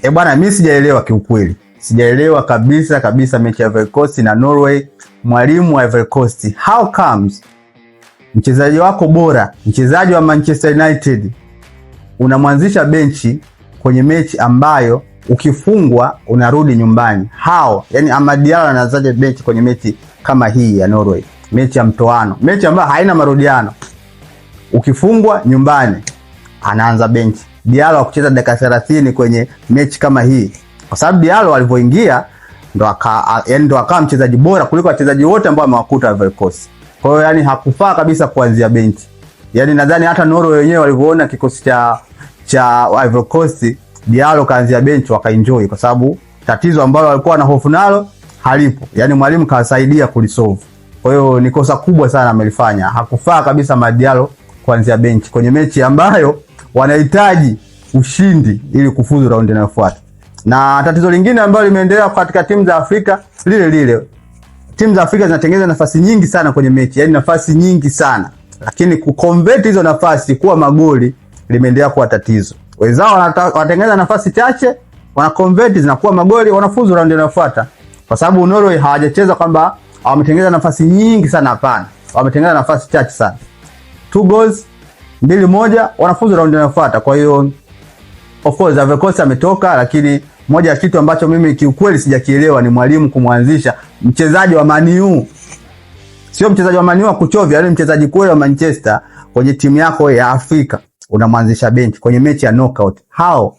Bwana, mimi sijaelewa kiukweli. Sijaelewa kabisa mechi ya Ivory Coast na Norway. Mwalimu wa Ivory Coast, how comes mchezaji wako bora, mchezaji wa Manchester United, unamwanzisha benchi kwenye mechi ambayo ukifungwa unarudi nyumbani? How? Yani Amad Diallo anaanzaje benchi kwenye mechi kama hii ya Norway? Mechi ya mtoano, mechi ambayo haina marudiano. Ukifungwa nyumbani anaanza benchi. Diallo akucheza dakika 30 kwenye mechi kama hii. Kwa sababu Diallo alivyoingia ndo akawa mchezaji bora kuliko wachezaji wote ambao amewakuta Ivory Coast. Kwa hiyo yani hakufaa kabisa kuanzia benchi. Yani nadhani hata Norway wenyewe walivyoona kikosi cha Ivory Coast, Diallo kaanzia benchi wakaenjoy, kwa sababu tatizo ambalo walikuwa na hofu nalo halipo. Yani mwalimu kawasaidia kulisolve. Kwa hiyo ni kosa kubwa sana amelifanya. Hakufaa kabisa Amad Diallo kuanzia benchi kwenye mechi ambayo wanahitaji ushindi ili kufuzu raundi inayofuata. Na tatizo lingine ambalo limeendelea katika timu za Afrika lile. Timu za Afrika zinatengeneza nafasi nyingi sana kwenye mechi, yani nafasi nyingi sana. Lakini kuconvert hizo nafasi kuwa magoli limeendelea kuwa tatizo. Wenzao wanatengeneza nafasi chache, wanaconvert zinakuwa magoli, wanafuzu raundi inayofuata. Kwa sababu Norway hawajacheza kwamba wametengeneza nafasi nyingi sana, hapana. Wametengeneza nafasi chache sana. 2 goals, 2-1, wanafuzu raundi inayofuata. Kwa hiyo of course Ivory Coast ametoka, lakini moja ya kitu ambacho mimi kiukweli sijakielewa ni mwalimu kumwanzisha mchezaji wa Man U. Sio mchezaji wa Man U wa kuchovya, yani mchezaji kweli wa Manchester kwenye timu yako ya Afrika unamwanzisha bench kwenye mechi ya knockout. How?